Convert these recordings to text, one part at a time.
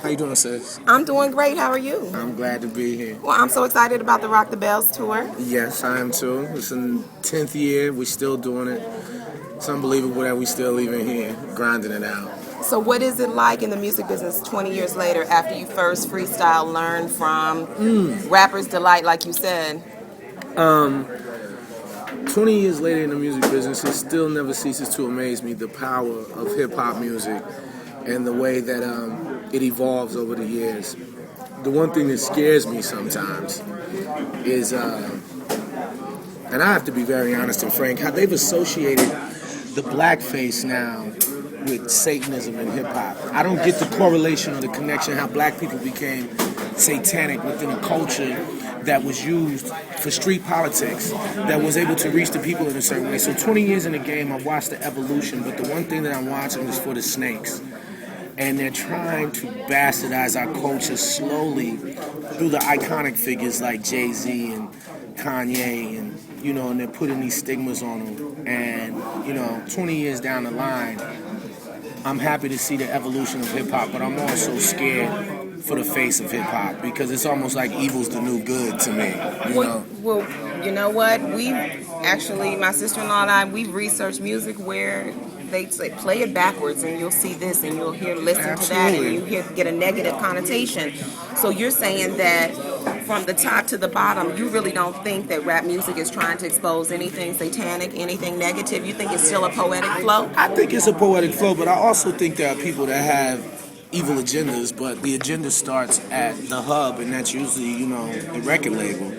How you doing, sis? I'm doing great. How are you? I'm glad to be here. Well, I'm so excited about the Rock the Bells tour. Yes, I am too. It's in 10th year. We're still doing it. It's unbelievable that we still even here, grinding it out. So, what is it like in the music business 20 years later after you first freestyle learned from Rapper's Delight, like you said? 20 years later in the music business, it still never ceases to amaze me the power of hip hop music and the way that it evolves over the years. The one thing that scares me sometimes is, and I have to be very honest and frank, how they've associated the blackface now with Satanism and hip hop. I don't get the correlation or the connection how black people became satanic within a culture that was used for street politics, that was able to reach the people in a certain way. So 20 years in the game, I've watched the evolution, but the one thing that I'm watching is for the snakes. And they're trying to bastardize our culture slowly through the iconic figures like Jay-Z and Kanye, and they're putting these stigmas on them. And 20 years down the line, I'm happy to see the evolution of hip hop, but I'm also scared for the face of hip hop because it's almost like evil's the new good to me. Well, you know what? We actually, my sister-in-law and I, we've researched music where they say play it backwards and you'll see this and you'll listen to that and you get a negative connotation. So you're saying that from the top to the bottom, you really don't think that rap music is trying to expose anything satanic, anything negative? You think it's still a poetic flow? I think it's a poetic flow, but I also think there are people that have evil agendas, but the agenda starts at the hub, and that's usually, the record label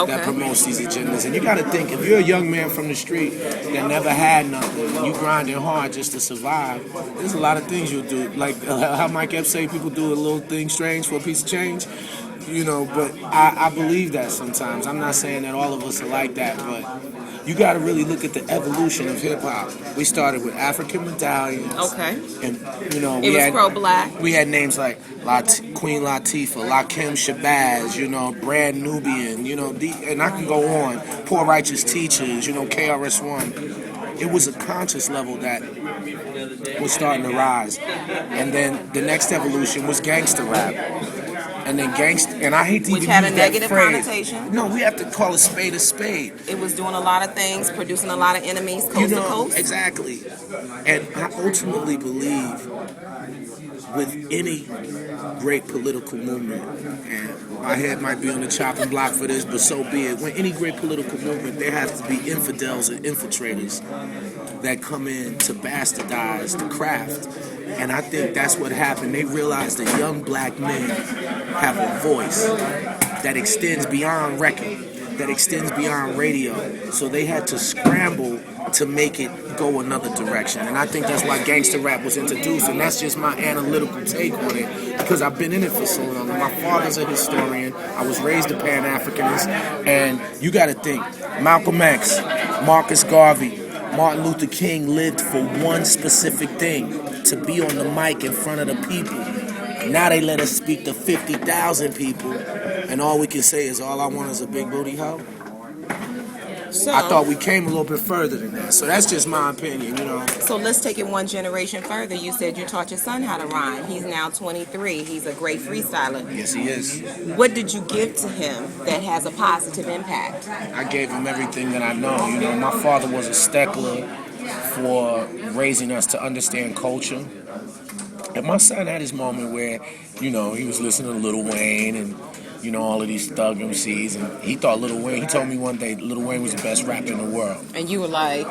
that promotes these agendas. And you got to think, if you're a young man from the street that never had nothing, and you grinding hard just to survive, there's a lot of things you'll do. Like how Mike Epps say people do a little thing strange for a piece of change. But I believe that sometimes. I'm not saying that all of us are like that, but you got to really look at the evolution of hip hop. We started with African medallions. Okay. And it was pro-black. We had names like Queen Latifah, Lakim Shabazz, Brand Nubian, and I can go on. Poor Righteous Teachers, KRS-One. It was a conscious level that was starting to rise, and then the next evolution was gangster rap. And then and I hate to even use that phrase. Which had a negative connotation. No, we have to call a spade a spade. It was doing a lot of things, producing a lot of enemies coast to coast. Exactly. And I ultimately believe with any great political movement, and my head might be on the chopping block for this, but so be it. When any great political movement, there has to be infidels and infiltrators that come in to bastardize the craft. And I think that's what happened. They realized that young black men have a voice that extends beyond record, that extends beyond radio. So they had to scramble to make it go another direction. And I think that's why gangster rap was introduced. And that's just my analytical take on it, because I've been in it for so long. My father's a historian. I was raised a Pan-Africanist. And you got to think, Malcolm X, Marcus Garvey, Martin Luther King lived for one specific thing: to be on the mic in front of the people. Now they let us speak to 50,000 people, and all we can say is, all I want is a big booty hoe. So, I thought we came a little bit further than that. So that's just my opinion, So let's take it one generation further. You said you taught your son how to rhyme. He's now 23. He's a great freestyler. Yes, he is. What did you give to him that has a positive impact? I gave him everything that I know. My father was a stickler for raising us to understand culture. And my son had his moment where, he was listening to Lil Wayne and, all of these thug MCs. And he thought he told me one day Lil Wayne was the best rapper in the world. And you were like?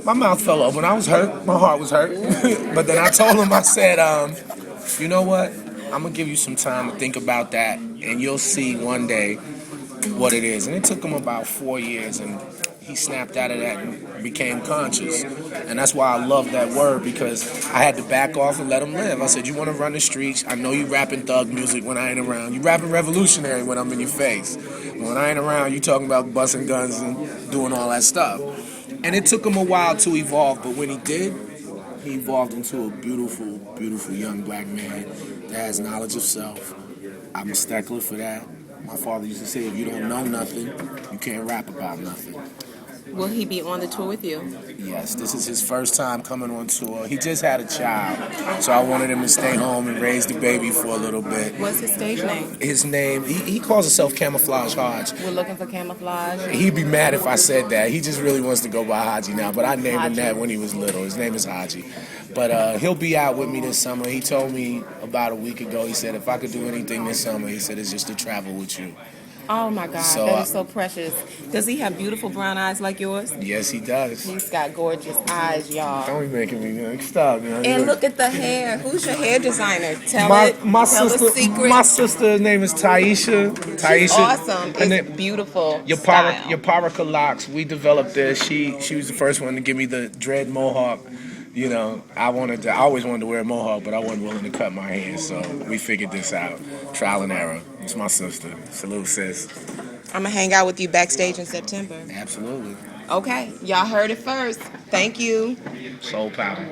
My mouth fell open. I was hurt. My heart was hurt. But then I told him, I said, you know what? I'm going to give you some time to think about that. And you'll see one day what it is. And it took him about 4 years. And he snapped out of that and became conscious. And that's why I love that word, because I had to back off and let him live. I said, you want to run the streets? I know you rapping thug music when I ain't around. You rapping revolutionary when I'm in your face. When I ain't around, you talking about busting guns and doing all that stuff. And it took him a while to evolve, but when he did, he evolved into a beautiful, beautiful young black man that has knowledge of self. I'm a stickler for that. My father used to say, if you don't know nothing, you can't rap about nothing. Will he be on the tour with you? Yes, this is his first time coming on tour. He just had a child, so I wanted him to stay home and raise the baby for a little bit. What's his stage name? His name, he calls himself Camouflage Hodge. We're looking for Camouflage. He'd be mad if I said that. He just really wants to go by Haji now, but I named him Haji. that when he was little. His name is Haji. But he'll be out with me this summer. He told me about a week ago, he said, if I could do anything this summer, he said, it's just to travel with you. Oh my God, So, that is so precious. Does he have beautiful brown eyes like yours? Yes, he does. He's got gorgeous eyes, y'all. Don't be making me stop, man. And look at the hair. Who's your hair designer? Tell my the sister, secret. my sister's name is Taisha. She's awesome. And It's beautiful. Yaparica locks. We developed this. She was the first one to give me the dread mohawk. You know, I always wanted to wear a mohawk, but I wasn't willing to cut my hair. So we figured this out. Trial and error. It's my sister. Salute, sis. I'm gonna hang out with you backstage in September. Absolutely. Okay, y'all heard it first. Thank you. Soul power.